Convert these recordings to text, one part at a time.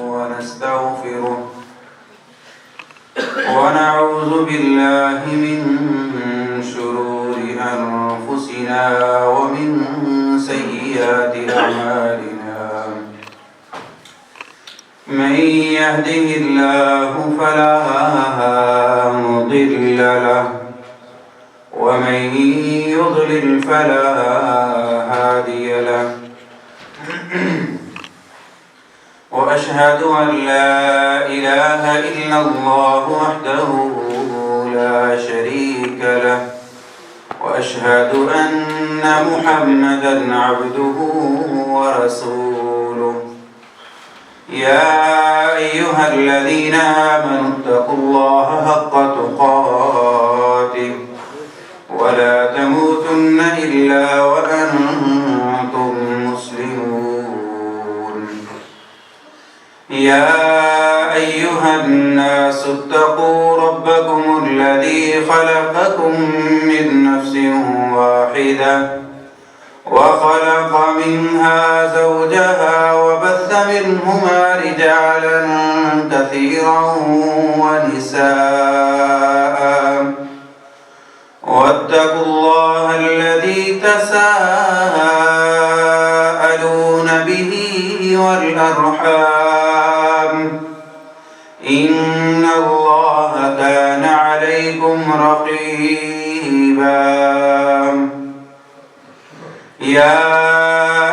ونستغفره ونعوذ بالله من شرور أنفسنا ومن سيئات أعمالنا من يهده الله فلا مضل له ومن يضلل فلا هادي له وأشهد أن لا إله إلا الله وحده لا شريك له وأشهد أن محمدًا عبده ورسوله يا أيها الذين آمنوا اتقوا الله حق تقاته ولا تموتن إلا وأنتم مسلمون يا أيها الناس اتقوا ربكم الذي خلقكم من نفس واحدة وخلق منها زوجها وبث منهما رجالا كثيرا ونساء واتقوا الله الذي تساءلون به والأرحام إن الله كان عليكم رقيبا يا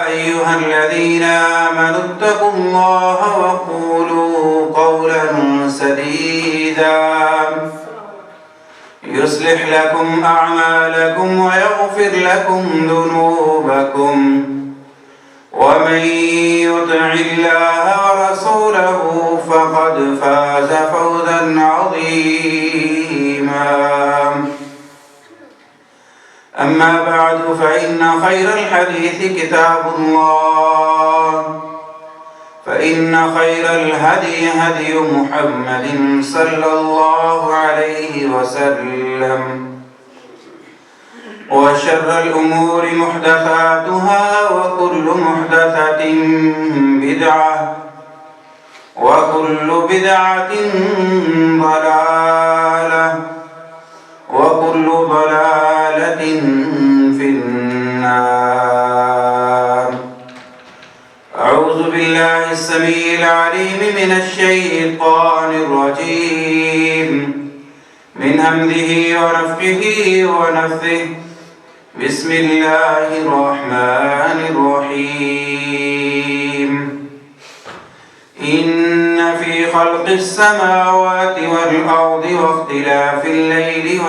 أيها الذين آمنوا اتقوا الله وقولوا قولا سديدا يصلح لكم أعمالكم ويغفر لكم ذنوبكم ومن يطع الله ورسوله فقد فاز فوزا عظيما أما بعد فإن خير الحديث كتاب الله فإن خير الهدي هدي محمد صلى الله عليه وسلم وشر الأمور محدثاتها وكل محدثة بدعة وكل بدعة ضلالة وكل ضلالة في النار أعوذ بالله السميع العليم من الشيطان الرجيم من همزه ونفخه ونفثه بسم الله الرحمن الرحيم إن في خلق السماوات والأرض واختلاف الليل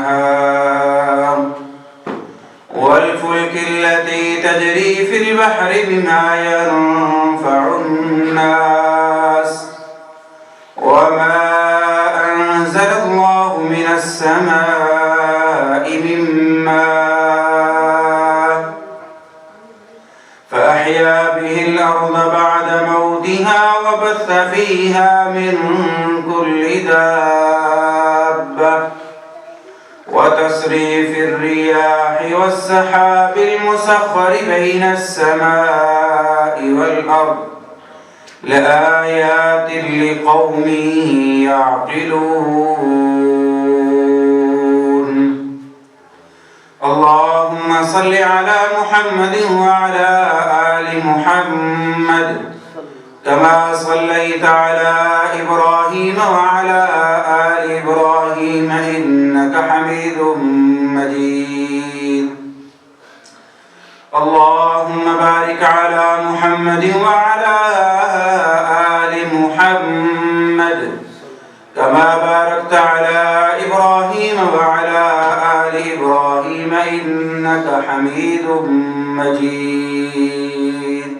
والنهار والفلك التي تجري في البحر بما ينفع الناس وما أنزل الله من السماء من ماء فأحيا به الأرض بعد موتها وبث فيها من كل دابة وتصريف الرياح والسحاب المسخر بين السماء والأرض لآيات لقوم يعقلون اللهم صل على محمد وعلى آل محمد كما صليت على إبراهيم وعلى آل إبراهيم إنك حميد مجيد اللهم بارك على محمد وعلى آل محمد كما باركت على إبراهيم وعلى آل إبراهيم إنك حميد مجيد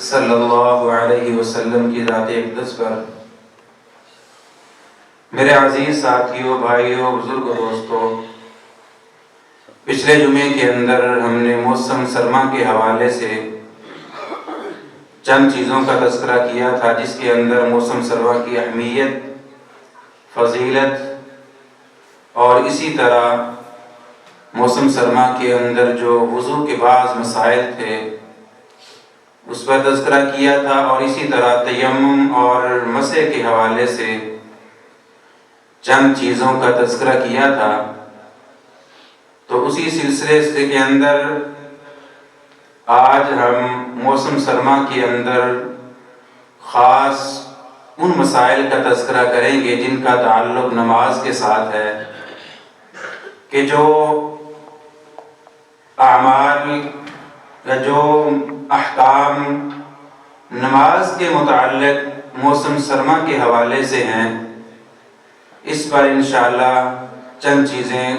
صلی اللہ علیہ وسلم کی ذات اقدس پر۔ میرے عزیز ساتھیوں، بھائیوں، بزرگوں، دوستوں، پچھلے جمعے کے اندر ہم نے موسم سرما کے حوالے سے چند چیزوں کا تذکرہ کیا تھا، جس کے اندر موسم سرما کی اہمیت، فضیلت اور اسی طرح موسم سرما کے اندر جو وضو کے بعض مسائل تھے اس پر تذکرہ کیا تھا، اور اسی طرح تیمم اور مسح کے حوالے سے چند چیزوں کا تذکرہ کیا تھا۔ تو اسی سلسلے کے اندر آج ہم موسم سرما کے اندر خاص ان مسائل کا تذکرہ کریں گے جن کا تعلق نماز کے ساتھ ہے، کہ جو اعمال یا جو احکام نماز کے متعلق موسم سرما کے حوالے سے ہیں، اس پر انشاءاللہ چند چیزیں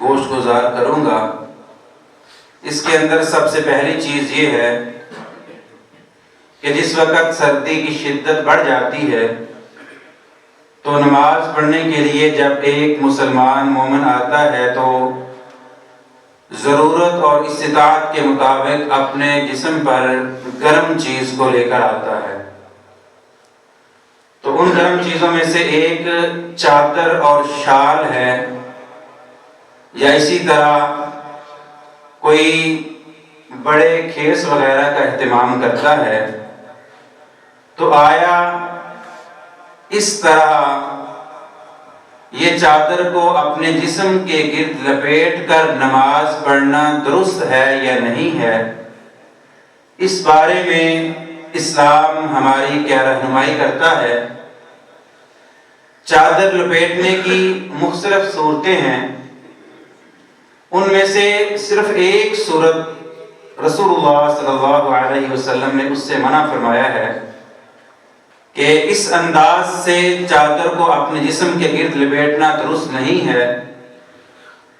گوش گزار کروں گا۔ اس کے اندر سب سے پہلی چیز یہ ہے کہ جس وقت سردی کی شدت بڑھ جاتی ہے تو نماز پڑھنے کے لیے جب ایک مسلمان مومن آتا ہے تو ضرورت اور استطاعت کے مطابق اپنے جسم پر گرم چیز کو لے کر آتا ہے۔ تو ان گرم چیزوں میں سے ایک چادر اور شال ہے، یا اسی طرح کوئی بڑے کھیس وغیرہ کا اہتمام کرتا ہے۔ تو آیا اس طرح یہ چادر کو اپنے جسم کے گرد لپیٹ کر نماز پڑھنا درست ہے یا نہیں ہے، اس بارے میں اسلام ہماری کیا رہنمائی کرتا ہے؟ چادر لپیٹنے کی مختلف صورتیں ہیں، ان میں سے صرف ایک صورت رسول اللہ صلی اللہ علیہ وسلم نے اس سے منع فرمایا ہے کہ اس انداز سے چادر کو اپنے جسم کے گرد لپیٹنا درست نہیں ہے۔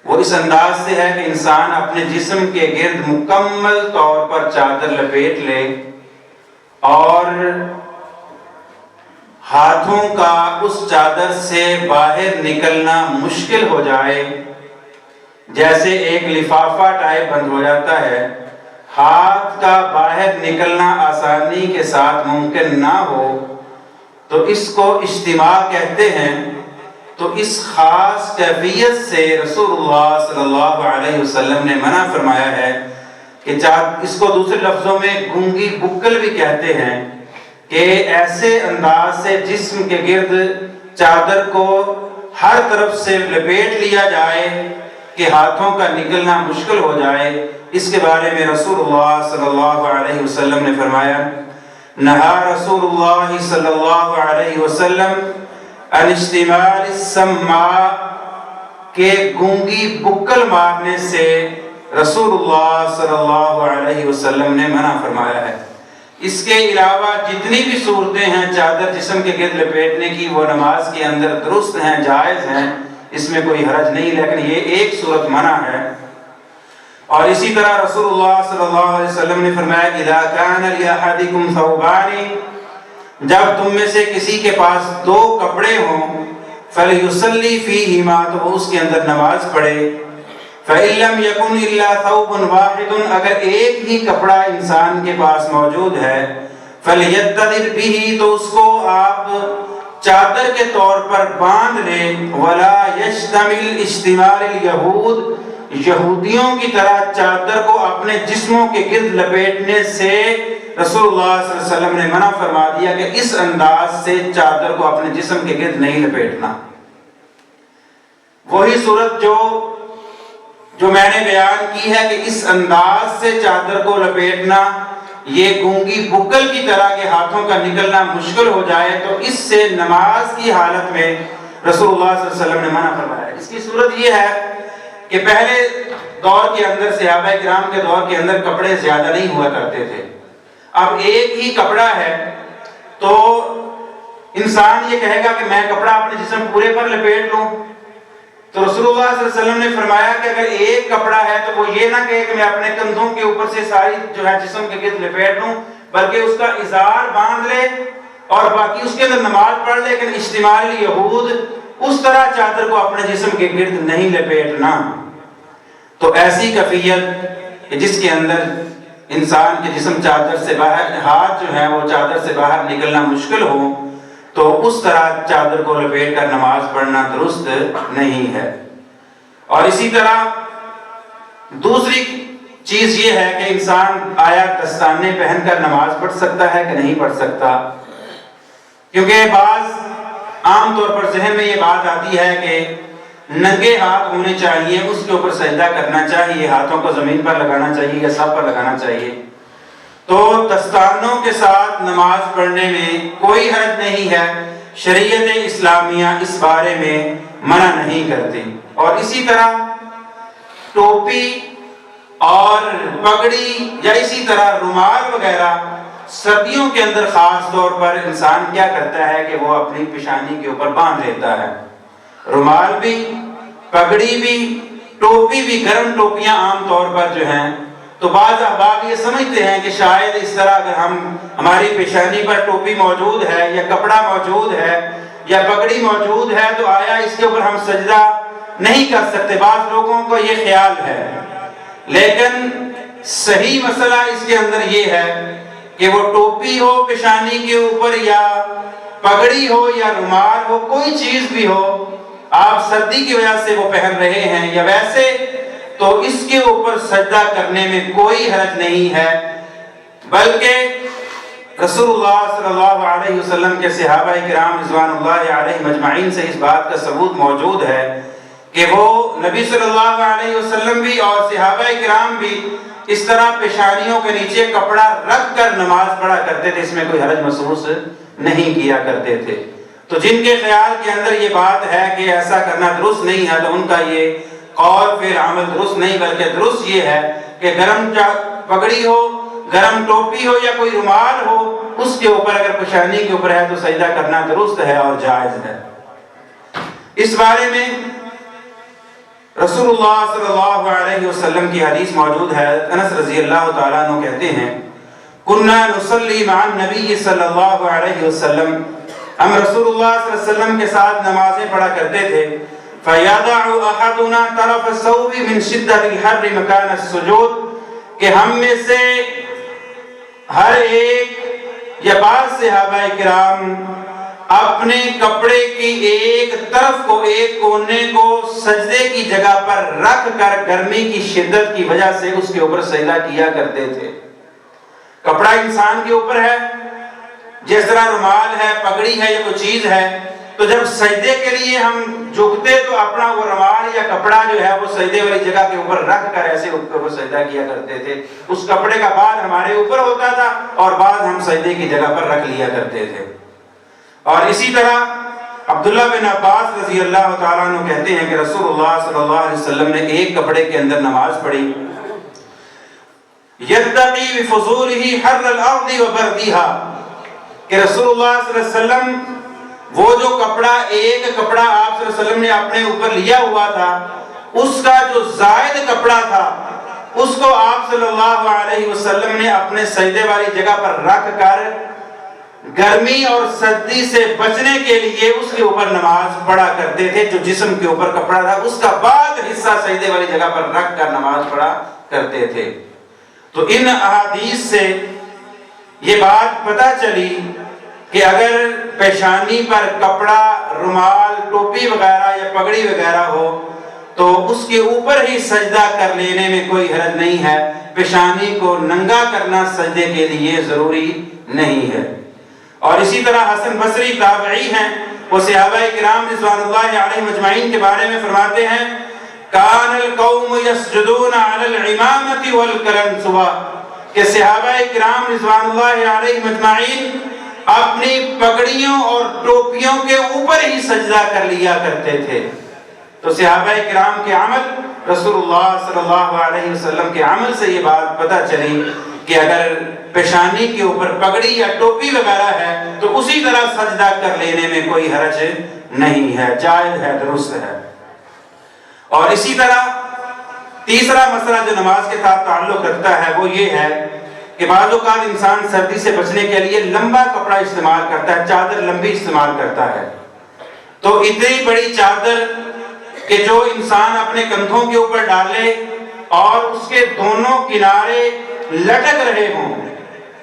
وہ اس انداز سے ہے کہ انسان اپنے جسم کے گرد مکمل طور پر چادر لپیٹ لے اور ہاتھوں کا اس چادر سے باہر نکلنا مشکل ہو جائے، جیسے ایک لفافہ ٹائپ بند ہو جاتا ہے، ہاتھ کا باہر نکلنا آسانی کے ساتھ ممکن نہ ہو، تو اس کو اجتماع کہتے ہیں۔ تو اس خاص کیفیت سے رسول اللہ صلی اللہ علیہ وسلم نے منع فرمایا ہے کہ اس کو دوسرے لفظوں میں گونگی بکل بھی کہتے ہیں، کہ ایسے انداز سے جسم کے گرد چادر کو ہر طرف سے لپیٹ لیا جائے کہ ہاتھوں کا نکلنا مشکل ہو جائے۔ اس کے بارے میں رسول اللہ صلی اللہ علیہ وسلم نے فرمایا، نہا رسول اللہ صلی اللہ علیہ وسلم ان اشتمال السماء، کے گونگی بکل مارنے سے رسول اللہ صلی اللہ علیہ وسلم نے منع فرمایا ہے۔ اس کے علاوہ جتنی بھی صورتیں ہیں چادر جسم کے گرد لپیٹنے کی، وہ نماز کے اندر درست ہیں، جائز ہیں، اس میں کوئی حرج نہیں، لیکن یہ ایک صورت منع ہے۔ اور اسی طرح رسول اللہ صلی اللہ علیہ وسلم نے فرمایا، اذا کان لأحدکم ثوبان، جب تم میں سے کسی کے پاس دو کپڑے ہوں، فلیصلی فیہما، تو وہ اس کے اندر نماز پڑھے۔ فإن لم يكن إلا ثوب واحد، اگر ایک ہی کپڑا انسان کے پاس موجود ہے، فلیتدر به، تو اس کو آپ چادر کے طور پر باندھ لیں۔ ولا یشتمل اشتمال الیہود، یہودیوں کی طرح چادر کو اپنے جسموں کے گرد لپیٹنے سے رسول اللہ صلی اللہ علیہ وسلم نے منع فرما دیا کہ اس انداز سے چادر کو اپنے جسم کے گرد نہیں لپیٹنا۔ وہی صورت جو میں نے بیان کی ہے کہ اس انداز سے چادر کو لپیٹنا یہ گونگی بکل کی طرح کے ہاتھوں کا نکلنا مشکل ہو جائے، تو اس سے نماز کی حالت میں رسول اللہ صلی اللہ علیہ وسلم نے منع فرمایا۔ اس کی صورت یہ ہے کہ پہلے دور کے اندر، صحابہ کرام کے دور کے اندر کپڑے زیادہ نہیں ہوا کرتے تھے، اب ایک ہی کپڑا ہے تو انسان یہ کہے گا کہ میں کپڑا اپنے جسم پورے پر لپیٹ لوں، تو رسول اللہ صلی اللہ علیہ وسلم نے فرمایا کہ اگر ایک کپڑا ہے تو وہ یہ نہ کہے کہ میں اپنے کندھوں کے اوپر سے ساری جو ہے جسم کے گرد لپیٹ لوں، بلکہ اس کا ازار باندھ لے اور باقی اس کے اندر نماز پڑھ لے، لیکن اشتمال یہود اس طرح چادر کو اپنے جسم کے گرد نہیں لپیٹنا۔ تو ایسی کیفیت کہ جس کے اندر انسان کے جسم چادر سے باہر، ہاتھ جو ہے وہ چادر سے باہر نکلنا مشکل ہو، تو اس طرح چادر کو لپیٹ کر نماز پڑھنا درست نہیں ہے۔ اور اسی طرح دوسری چیز یہ ہے کہ انسان آیا دستانے پہن کر نماز پڑھ سکتا ہے کہ نہیں پڑھ سکتا، کیونکہ بعض عام طور پر ذہن میں یہ بات آتی ہے کہ ننگے ہاتھ ہونے چاہیے، اس کے اوپر سجدہ کرنا چاہیے، ہاتھوں کو زمین پر لگانا چاہیے یا سب پر لگانا چاہیے۔ تو دستانوں کے ساتھ نماز پڑھنے میں کوئی حرج نہیں ہے، شریعت اسلامیہ اس بارے میں منع نہیں کرتی۔ اور اسی طرح ٹوپی اور پگڑی یا اسی طرح رومال وغیرہ سردیوں کے اندر خاص طور پر انسان کیا کرتا ہے کہ وہ اپنی پیشانی کے اوپر باندھ لیتا ہے۔ رومال بھی، پگڑی بھی، ٹوپی بھی، گرم ٹوپیاں عام طور پر جو ہیں، تو بعض احباب یہ سمجھتے ہیں کہ شاید اس طرح اگر ہماری پیشانی پر ٹوپی موجود ہے یا کپڑا موجود ہے یا پگڑی موجود ہے تو آیا اس کے اوپر ہم سجدہ نہیں کر سکتے۔ بعض لوگوں کو یہ خیال ہے، لیکن صحیح مسئلہ اس کے اندر یہ ہے کہ وہ ٹوپی ہو پیشانی کے اوپر یا پگڑی ہو یا رومال ہو، کوئی چیز بھی ہو، آپ سردی کی وجہ سے وہ پہن رہے ہیں یا ویسے، تو اس کے اوپر سجدہ کرنے میں کوئی حرج نہیں ہے، بلکہ رسول اللہ صلی اللہ علیہ وسلم کے صحابہ کرام رضوان اللہ علیہ مجمعین سے اس بات کا ثبوت موجود ہے کہ وہ نبی صلی اللہ علیہ وسلم بھی اور صحابہ کرام بھی اس طرح پیشانیوں کے نیچے کپڑا رکھ کر نماز پڑھا کرتے تھے، اس میں کوئی حرج محسوس نہیں کیا کرتے تھے۔ تو جن کے خیال کے اندر یہ بات ہے کہ ایسا کرنا درست نہیں ہے، تو ان کا یہ قول پھر عمل درست نہیں، بلکہ درست یہ ہے کہ گرم پگڑی ہو، گرم ٹوپی ہو یا کوئی رومال ہو، اس کے اوپر اگر پیشانی کے اوپر ہے تو سجدہ کرنا درست ہے اور جائز ہے۔ اس بارے میں رسول اللہ صلی اللہ علیہ وسلم کی حدیث موجود ہے، انس رضی اللہ تعالیٰ عنہ کہتے ہیں کُنَّا نُصَلِّي مَعَ النَّبِيِّ صلی اللہ علیہ وسلم، ہم رسول اللہ صلی اللہ علیہ وسلم کے ساتھ نمازیں پڑھا کرتے تھے، فَيَضَعُ أَحَدُنَا طَرَفَ الثَّوْبِ مِنْ شِدَّةِ الْحَرِّ مَكَانَ السُّجُودِ، کہ ہم میں سے ہر ایک یا بعض صحابہ کرام اپنے کپڑے کی ایک طرف کو، ایک کونے کو سجدے کی جگہ پر رکھ کر گرمی کی شدت کی وجہ سے اس کے اوپر سجدہ کیا کرتے تھے۔ کپڑا انسان کے اوپر ہے، جس طرح رومال ہے، پگڑی ہے یا کوئی چیز ہے، تو جب سجدے کے لیے ہم جھکتے تو اپنا وہ رومال یا کپڑا جو ہے وہ سجدے والی جگہ کے اوپر رکھ کر ایسے اوپر سجدہ کیا کرتے تھے۔ اس کپڑے کا بعد ہمارے اوپر ہوتا تھا اور بعد ہم سجدے کی جگہ پر رکھ لیا کرتے تھے۔ اور اسی طرح عبداللہ بن عباس رضی اللہ تعالیٰ عنہ کہتے ہیں کہ رسول اللہ صلی اللہ علیہ وسلم نے ایک کپڑے کے اندر نماز پڑھی، یتقی بفضولہ حر الارض وبردہا، کہ رسول اللہ صلی اللہ علیہ وسلم وہ جو کپڑا، ایک کپڑا آپ صلی اللہ علیہ وسلم نے اپنے اوپر لیا ہوا تھا، اس کا جو زائد کپڑا تھا اس کو آپ صلی اللہ علیہ وسلم نے اپنے سجدے والی جگہ پر رکھ کر گرمی اور سردی سے بچنے کے لیے اس کے اوپر نماز پڑھا کرتے تھے۔ جو جسم کے اوپر کپڑا تھا اس کا بعد حصہ سجدے والی جگہ پر رکھ کر نماز پڑھا کرتے تھے۔ تو ان احادیث سے یہ بات پتہ چلی کہ اگر پیشانی پر کپڑا، رومال، ٹوپی وغیرہ یا پگڑی وغیرہ ہو تو اس کے اوپر ہی سجدہ کر لینے میں کوئی حرج نہیں ہے، پیشانی کو ننگا کرنا سجدے کے لیے ضروری نہیں ہے۔ اور اسی طرح حسن بصری تابعی ہیں، وہ صحابہ کرام رضوان اللہ علیہ مجمعین کے بارے میں فرماتے ہیں کان القوم یسجدون علی العمامۃ والقلنسوہ، کہ صحابہ کرام رضوان اللہ علیہ مجمعین اپنی پگڑیوں اور ٹوپیوں کے اوپر ہی سجدہ کر لیا کرتے تھے۔ تو صحابہ کرام کے عمل، رسول اللہ صلی اللہ علیہ وسلم کے عمل سے یہ بات پتہ چلی کہ اگر پیشانی کے اوپر پگڑی یا ٹوپی وغیرہ ہے تو اسی طرح سجدہ کر لینے میں کوئی حرج نہیں ہے، جائز ہے، درست ہے۔ اور اسی طرح تیسرا مسئلہ جو نماز کے ساتھ تعلق رکھتا ہے وہ یہ ہے کہ بعض اوقات انسان سردی سے بچنے کے لیے لمبا کپڑا استعمال کرتا ہے، چادر لمبی استعمال کرتا ہے، تو اتنی بڑی چادر کہ جو انسان اپنے کندھوں کے اوپر ڈالے اور اس کے دونوں کنارے لٹک رہے ہوں،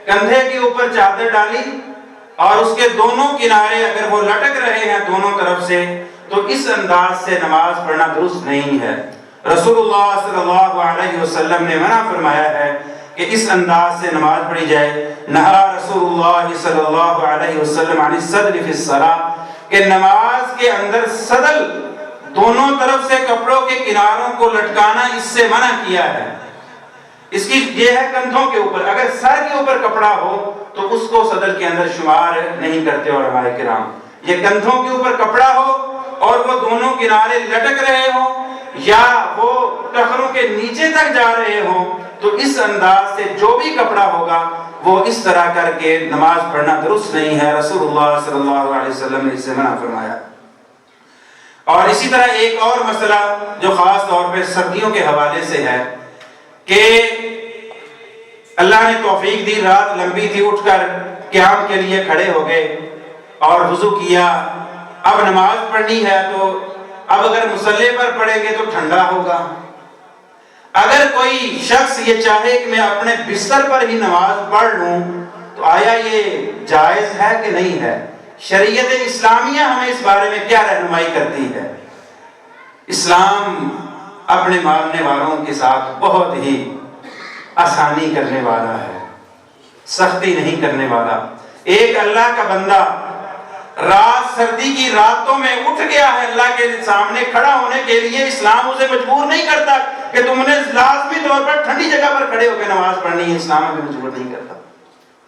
کندھے کے اوپر چادر ڈالی اور اس کے دونوں کنارے اگر وہ لٹک رہے ہیں دونوں طرف سے، تو اس انداز سے نماز پڑھنا درست نہیں ہے۔ رسول اللہ صلی اللہ علیہ وسلم نے منع فرمایا ہے کہ اس انداز سے نماز پڑھی جائے۔ نہا رسول اللہ صلی اللہ علیہ وسلم عن الصدر فی الصلاۃ، کہ نماز کے اندر صدل دونوں طرف سے کپڑوں کے کناروں کو لٹکانا اس سے منع کیا ہے۔ اس کی یہ ہے کندھوں کے اوپر، اگر سر کے اوپر کپڑا ہو تو اس کو صدر کے اندر شمار نہیں کرتے علماء کرام۔ یہ کندھوں کے اوپر کپڑا ہو اور وہ دونوں کنارے لٹک رہے ہوں یا وہ ٹخنوں کے نیچے تک جا رہے ہوں، تو اس انداز سے جو بھی کپڑا ہوگا وہ اس طرح کر کے نماز پڑھنا درست نہیں ہے۔ رسول اللہ صلی اللہ علیہ وسلم نے اس سے منع فرمایا۔ اور اسی طرح ایک اور مسئلہ جو خاص طور پہ سردیوں کے حوالے سے ہے کہ اللہ نے توفیق دی، رات لمبی تھی، اٹھ کر قیام کے لیے کھڑے ہو گئے اور وضو کیا، اب نماز پڑھنی ہے، تو اب اگر مصلی پر پڑھیں گے تو ٹھنڈا ہوگا۔ اگر کوئی شخص یہ چاہے کہ میں اپنے بستر پر ہی نماز پڑھ لوں تو آیا یہ جائز ہے کہ نہیں ہے؟ شریعت اسلامیہ ہمیں اس بارے میں کیا رہنمائی کرتی ہے؟ اسلام اپنے ماننے والوں کے ساتھ بہت ہی آسانی کرنے والا ہے، سختی نہیں کرنے والا۔ ایک اللہ کا بندہ رات سردی کی راتوں میں اٹھ گیا ہے اللہ کے سامنے کھڑا ہونے کے لیے، اسلام اسے مجبور نہیں کرتا کہ تم نے لازمی طور پر ٹھنڈی جگہ پر کھڑے ہو کے نماز پڑھنی ہے، اسلام ہمیں مجبور نہیں کرتا،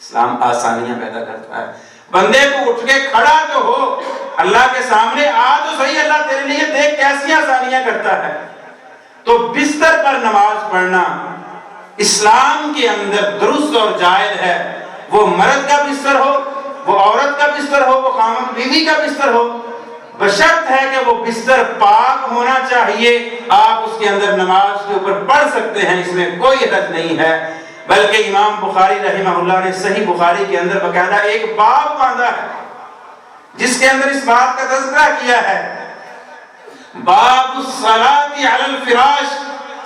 اسلام آسانیاں پیدا کرتا ہے۔ بندے کو اٹھ کے کھڑا تو ہو اللہ کے سامنے، آ تو صحیح اللہ تیرے لیے، دیکھ کیسی آسانیاں کرتا ہے۔ تو بستر پر نماز پڑھنا اسلام کے اندر درست اور جائز ہے، وہ مرد کا بستر ہو، وہ عورت کا بستر ہو، وہ خاوند بیوی کا بستر ہو، بشرط ہے کہ وہ بستر پاک ہونا چاہیے، آپ اس کے اندر نماز کے اوپر پڑھ سکتے ہیں، اس میں کوئی حرج نہیں ہے۔ بلکہ امام بخاری رحمہ اللہ نے صحیح بخاری کے اندر باقاعدہ ایک باب باندھا ہے جس کے اندر اس بات کا تذکرہ کیا ہے، باب الصلاۃ علی الفراش۔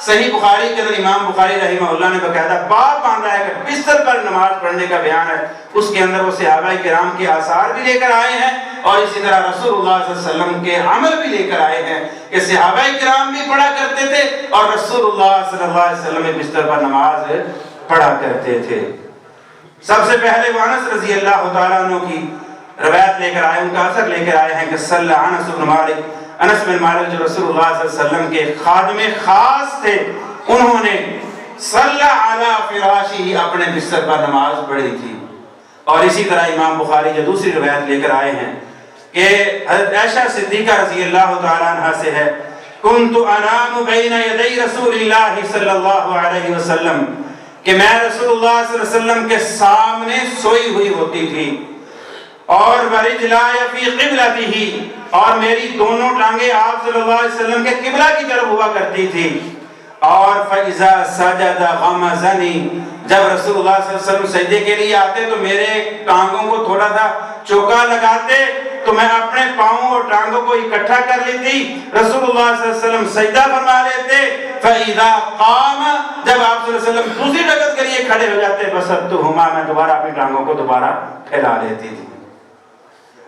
صحیح بخاری کے اندر امام بخاری رحمہ اللہ نے باقاعدہ باب باندھا ہے کہ بستر پر نماز پڑھنے کا بیان ہے۔ اس کے اندر وہ صحابہ کرام کے آثار بھی لے کر آئے ہیں اور اسی طرح رسول اللہ صلی اللہ علیہ وسلم کے عمل بھی لے کر آئے ہیں کہ صحابہ کرام بھی پڑھا کرتے تھے اور رسول اللہ صلی اللہ علیہ وسلم بھی بستر پر نماز پڑھا کرتے تھے۔ سب سے پہلے وہ انس رضی اللہ تعالیٰ عنہ کی روایت لے کر آئے، ان کا اثر لے کر آئے ہیں کہ صلی انس بن مالک، انس بن مالک جو رسول اللہ صلی اللہ علیہ وسلم کے خادم خاص تھے، انہوں نے صلی علی فراشہ اپنے بستر پر نماز پڑھی تھی۔ اور اسی طرح امام بخاری جو دوسری روایت لے کر آئے ہیں کہ حضرت عائشہ صدیقہ رضی اللہ تعالیٰ عنہ سے ہے، کنت انام بین یدی رسول اللہ صلی اللہ علیہ وسلم، کہ میں رسول اللہ صلی اللہ علیہ وسلم کے سامنے سوئی ہوئی ہوتی تھی، اور ورجلای فی قبلتہ، اور میری دونوں ٹانگیں آپ صلی اللہ علیہ وسلم کے قبلہ کی طرف ہوا کرتی تھی، اور فَإِذَا سَجَدَ غَمَزَنِي، جب رسول اللہ صلی اللہ علیہ وسلم سجدے کے لیے آتے تو میرے ٹانگوں کو تھوڑا سا چوکا لگاتے تو میں اپنے پاؤں اور ٹانگوں کو اکٹھا کر لیتی، رسول اللہ صلی اللہ علیہ وسلم سجدہ فرما لیتے، فَإِذَا قَامَ، جب آپ صلی اللہ علیہ وسلم دوسری رکعت کے لیے کھڑے ہو جاتے، بَسَطْتُهُمَا، میں دوبارہ اپنی ٹانگوں کو دوبارہ پھیلا لیتی تھی۔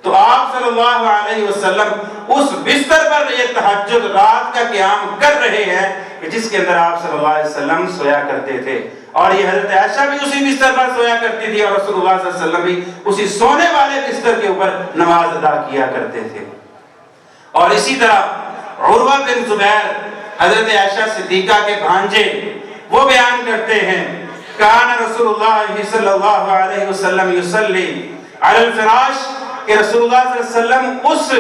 تو آپ صلی اللہ علیہ وسلم اس بستر پر یہ تہجد رات کا قیام کر رہے ہیں کہ جس کے اندر آپ صلی اللہ علیہ وسلم سویا کرتے تھے، اور یہ حضرت عائشہ بھی اسی بستر پر سویا کرتی تھی اور رسول اللہ صلی اللہ علیہ وسلم بھی اسی سونے والے بستر کے اوپر نماز ادا کیا کرتے تھے۔ اور اسی طرح عروہ بن زبیر حضرت عائشہ صدیقہ کے بھانجے، وہ بیان کرتے ہیں، کان رسول اللہ صلی اللہ علیہ وسلم یصلی علی الفراش، کہ رسول اللہ صلی اللہ علیہ وسلم اس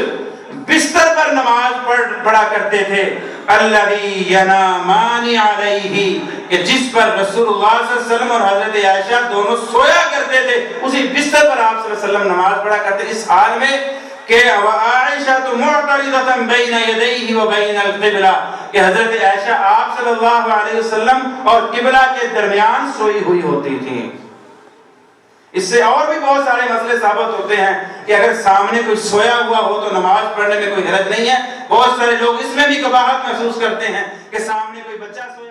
بستر پر نماز پڑھا کرتے تھے، الذی ینامان علیہ، کہ جس پر رسول اللہ صلی اللہ علیہ وسلم اور حضرت عائشہ دونوں سویا کرتے تھے، اسی بستر پر آپ صلی اللہ علیہ وسلم نماز پڑھا کرتے، اس حال میں کہ وعائشہ معترضۃ بین یدیہ وبین القبلہ، کہ حضرت عائشہ آپ صلی اللہ علیہ وسلم اور قبلہ کے درمیان سوئی ہوئی ہوتی تھیں۔ اس سے اور بھی بہت سارے مسئلے ثابت ہوتے ہیں کہ اگر سامنے کوئی سویا ہوا ہو تو نماز پڑھنے میں کوئی حرج نہیں ہے. بہت سارے لوگ اس میں بھی کباہت محسوس کرتے ہیں کہ سامنے کوئی بچہ سویا